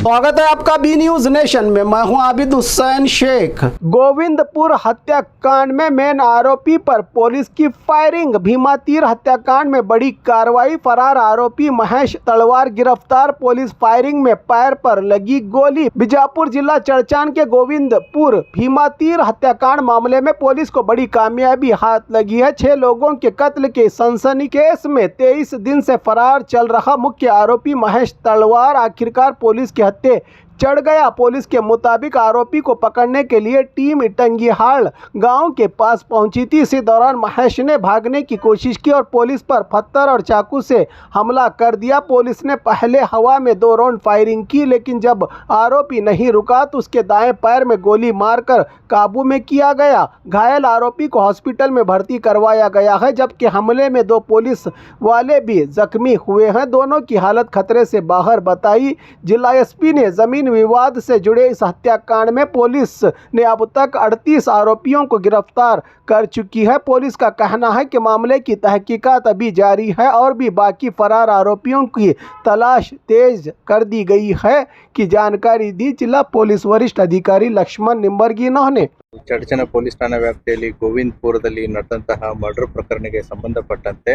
स्वागत है आपका बी न्यूज नेशन में। मैं हूं आबिद हुसैन शेख। गोविंदपुर हत्याकांड में मेन आरोपी पर पुलिस की फायरिंग। भीमा तीर हत्याकांड में बड़ी कार्रवाई। फरार आरोपी महेश तलवार गिरफ्तार। पुलिस फायरिंग में पैर पर लगी गोली। बीजापुर जिला चरचान के गोविंदपुर भीमा तीर हत्याकांड मामले में पुलिस को बड़ी कामयाबी हाथ लगी है। 6 लोगों के कत्ल के सनसनी केस में 23 दिन से फरार चल रहा मुख्य आरोपी महेश तलवार आखिरकार पुलिस के हत्थे चढ़ गया। पुलिस के मुताबिक आरोपी को पकड़ने के लिए टीम इटंगीहाड़ गांव के पास पहुंची थी। इसी दौरान महेश ने भागने की कोशिश की और पुलिस पर पत्थर और चाकू से हमला कर दिया। पुलिस ने पहले हवा में 2 राउंड फायरिंग की, लेकिन जब आरोपी नहीं रुका तो उसके दाएं पैर में गोली मारकर काबू में किया गया। घायल आरोपी को हॉस्पिटल में भर्ती करवाया गया है, जबकि हमले में 2 पुलिस वाले भी जख्मी हुए हैं। दोनों की हालत खतरे से बाहर बताई। जिला एसपी ने जमीन विवाद से जुड़े इस हत्याकांड में पुलिस ने अब तक 38 आरोपियों को गिरफ्तार कर चुकी है। पुलिस का कहना है कि मामले की तहकीकात अभी जारी है और भी बाकी फरार आरोपियों की तलाश तेज कर दी गई है की जानकारी दी जिला पुलिस वरिष्ठ अधिकारी लक्ष्मण निंबर्गिनोने। ಚಡಚಣ ಪೊಲೀಸ್ ಠಾಣಾ ವ್ಯಾಪ್ತಿಯಲ್ಲಿ ಗೋವಿಂದಪುರದಲ್ಲಿ ನಡೆದಂತಹ ಮರ್ಡರ್ ಪ್ರಕರಣಕ್ಕೆ ಸಂಬಂಧಪಟ್ಟಂತೆ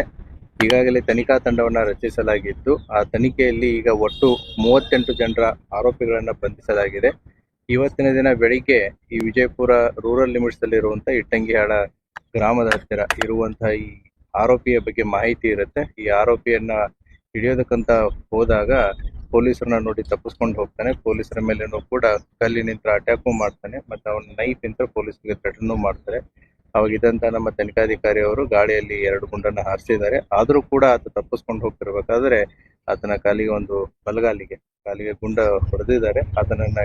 ಈಗಾಗಲೇ ತನಿಖಾ ತಂಡವನ್ನು ರಚಿಸಲಾಗಿದ್ದು, ಆ ತನಿಖೆಯಲ್ಲಿ ಈಗ ಒಟ್ಟು 38 ಜನರ ಆರೋಪಿಗಳನ್ನು ಬಂಧಿಸಲಾಗಿದೆ. ಇವತ್ತಿನ ದಿನ ಬೆಳಿಗ್ಗೆ ಈ ವಿಜಯಪುರ ರೂರಲ್ ಲಿಮಿಟ್ಸ್ ಅಲ್ಲಿರುವಂಥ ಇಟ್ಟಂಗಿಹಾಳ ಗ್ರಾಮದ ಹತ್ತಿರ ಇರುವಂತಹ ಈ ಆರೋಪಿಯ ಬಗ್ಗೆ ಮಾಹಿತಿ ಇರುತ್ತೆ. ಈ ಆರೋಪಿಯನ್ನ ಹಿಡಿಯೋದಕ್ಕಂತ ಹೋದಾಗ ಪೊಲೀಸರನ್ನ ನೋಡಿ ತಪ್ಪಿಸ್ಕೊಂಡು ಹೋಗ್ತಾನೆ. ಪೊಲೀಸರ ಮೇಲೇನೂ ಕೂಡ ಕಲ್ಲಿನಿಂದ ಅಟ್ಯಾಕು ಮಾಡ್ತಾನೆ, ಮತ್ತು ಅವನ ನೈಫ್ ಇಂದ ಪೊಲೀಸರಿಗೆ ಥ್ರೆಟನ್ನು ಮಾಡ್ತಾರೆ. ಅವಾಗ ಇದಂತ ನಮ್ಮ ತನಿಖಾಧಿಕಾರಿ ಅವರು ಗಾಳಿಯಲ್ಲಿ 2 ಗುಂಡನ್ನ ಹಾರಿಸಿದ್ದಾರೆ. ಆದರೂ ಕೂಡ ಆತ ತಪ್ಪಿಸ್ಕೊಂಡು ಹೋಗ್ತಿರ್ಬೇಕಾದ್ರೆ ಆತನ ಕಾಲಿಗೆ ಬಲಗಾಲಿಗೆ ಗುಂಡ ಹೊಡೆದಿದ್ದಾರೆ. ಆತನನ್ನ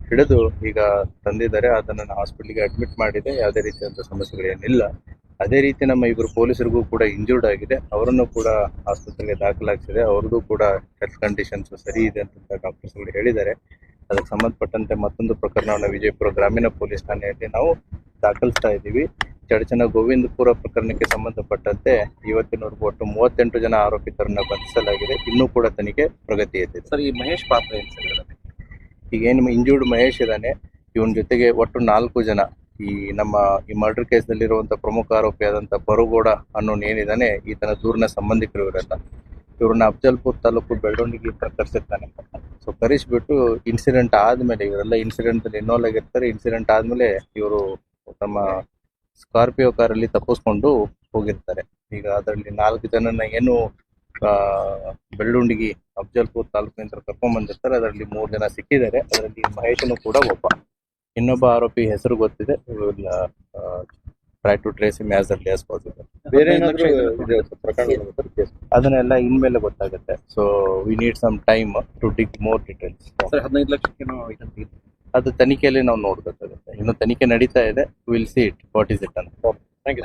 ಹಿಡಿದು ಈಗ ತಂದಿದ್ದಾರೆ. ಆತನನ್ನ ಹಾಸ್ಪಿಟಲ್ಗೆ ಅಡ್ಮಿಟ್ ಮಾಡಿದೆ. ಯಾವುದೇ ರೀತಿಯಾದಂಥ ಸಮಸ್ಯೆಗಳೇನಿಲ್ಲ. ಅದೇ ರೀತಿ ನಮ್ಮ 2 ಪೊಲೀಸರಿಗೂ ಕೂಡ ಇಂಜೂರ್ಡ್ ಆಗಿದೆ. ಅವರನ್ನು ಕೂಡ ಆಸ್ಪತ್ರೆಗೆ ದಾಖಲಾಗಿಸಿದೆ. ಅವ್ರದ್ದು ಕೂಡ ಹೆಲ್ತ್ ಕಂಡೀಷನ್ಸ್ ಸರಿ ಇದೆ ಅಂತ ಡಾಕ್ಟರ್ಸ್ಗಳು ಹೇಳಿದ್ದಾರೆ. ಅದಕ್ಕೆ ಸಂಬಂಧಪಟ್ಟಂತೆ ಮತ್ತೊಂದು ಪ್ರಕರಣವನ್ನು ವಿಜಯಪುರ ಗ್ರಾಮೀಣ ಪೊಲೀಸ್ ಠಾಣೆಯಲ್ಲಿ ನಾವು ದಾಖಲಿಸ್ತಾ ಇದ್ದೀವಿ. ಚಡಚಣ ಗೋವಿಂದಪುರ ಪ್ರಕರಣಕ್ಕೆ ಸಂಬಂಧಪಟ್ಟಂತೆ ಇವತ್ತಿನವರೆಗೂ ಒಟ್ಟು 38 ಜನ ಆರೋಪಿತರನ್ನ ಬಂಧಿಸಲಾಗಿದೆ. ಇನ್ನೂ ಕೂಡ ತನಿಖೆ ಪ್ರಗತಿಯಲ್ಲಿದೆ. ಸರ್, ಈ ಮಹೇಶ್ ಪಾತ್ರ ಏನು ಸರ್? ಈಗ ಏನು ಇಂಜೂರ್ಡ್ ಮಹೇಶ್ ಇದ್ದಾನೆ, ಇವನ ಜೊತೆಗೆ ಒಟ್ಟು 4 ಜನ ಈ ಮರ್ಡರ್ ಕೇಸ್ನಲ್ಲಿರುವಂಥ ಪ್ರಮುಖ ಆರೋಪಿಯಾದಂಥ ಬರುಗೌಡ ಅನ್ನೋನು ಏನಿದ್ದಾನೆ, ಈತನ ದೂರಿನ ಸಂಬಂಧಿಕರು ಇವರೆಲ್ಲ. ಇವ್ರನ್ನ ಅಫಜಲ್ಪುರ್ ತಾಲೂಕು ಬೆಳ್ಳುಂಡಿಗೆ ಕರೆಸಿರ್ತಾನೆ. ಸೊ ಕರೆಸಿಬಿಟ್ಟು ಇನ್ಸಿಡೆಂಟ್ ಆದಮೇಲೆ ಇವರೆಲ್ಲ ಇನ್ಸಿಡೆಂಟಲ್ಲಿ ಇನ್ವಾಲ್ವ್ ಆಗಿರ್ತಾರೆ. ಇನ್ಸಿಡೆಂಟ್ ಆದಮೇಲೆ ಇವರು ತಮ್ಮ ಸ್ಕಾರ್ಪಿಯೋ ಕಾರಲ್ಲಿ ತಪ್ಪಿಸ್ಕೊಂಡು ಹೋಗಿರ್ತಾರೆ. ಈಗ ಅದರಲ್ಲಿ 4 ಜನನ ಏನು ಬೆಳ್ಳುಂಡಿಗೆ ಅಫಜಲ್ಪುರ್ ತಾಲೂಕಿನಿಂದ ಕರ್ಕೊಂಡ್ಬಂದಿರ್ತಾರೆ. ಅದರಲ್ಲಿ 3 ಜನ ಸಿಕ್ಕಿದ್ದಾರೆ. ಅದರಲ್ಲಿ ಮಹೇಶನು ಕೂಡ ಒಬ್ಬ. ಇನ್ನೊಬ್ಬ ಆರೋಪಿ ಹೆಸರು ಗೊತ್ತಿದೆ. Try to trace him as early as possible. ಬೇರೆ ಅದನ್ನೆಲ್ಲ ಇನ್ಮೇಲೆ ಗೊತ್ತಾಗುತ್ತೆ. So we need some time to dig more details. 15 ಲಕ್ಷಕ್ಕೇನೋ ಅದು ತನಿಖೆಯಲ್ಲಿ ನಾವು ನೋಡ್ಬೇಕಾಗುತ್ತೆ. ಇನ್ನು ತನಿಖೆ ನಡೀತಾ ಇದೆ. Will see it what is it ಅಂತ. Thank you.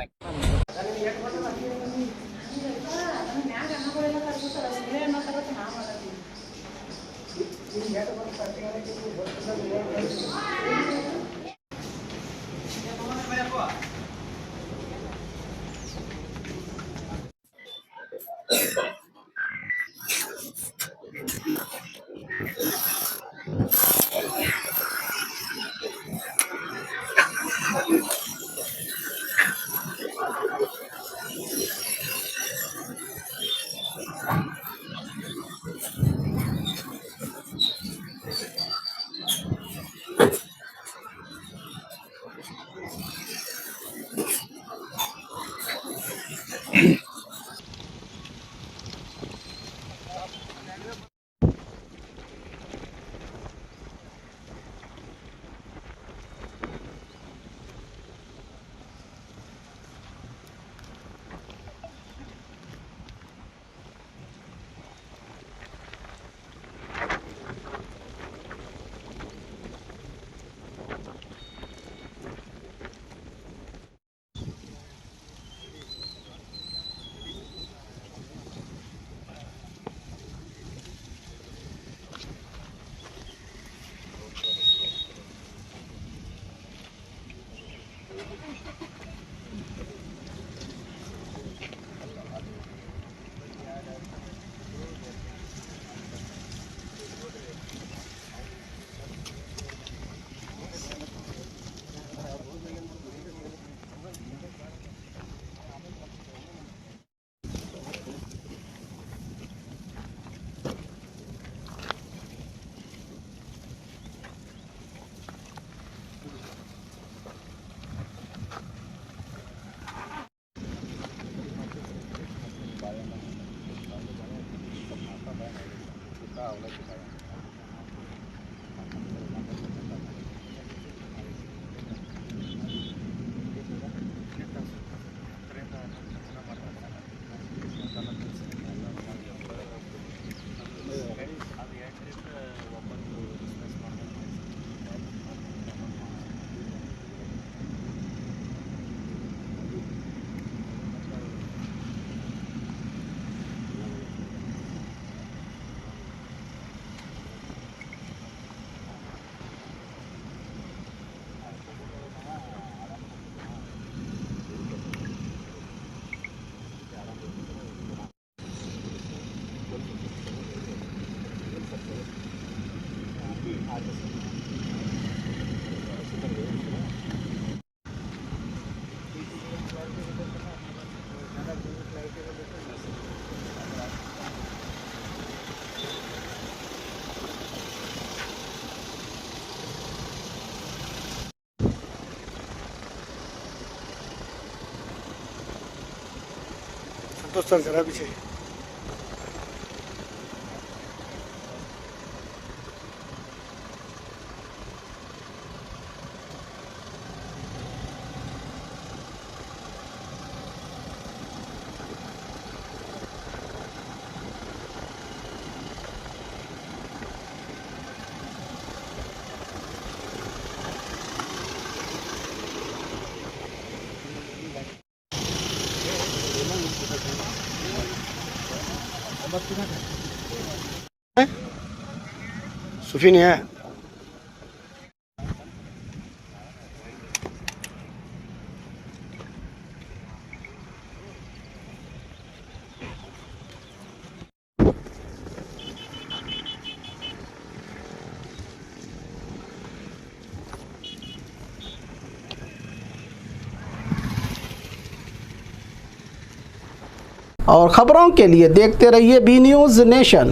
संतोष सर जरा पीछे सुफी नहीं है और खबरों के लिए देखते रहिए बी न्यूज़ नेशन।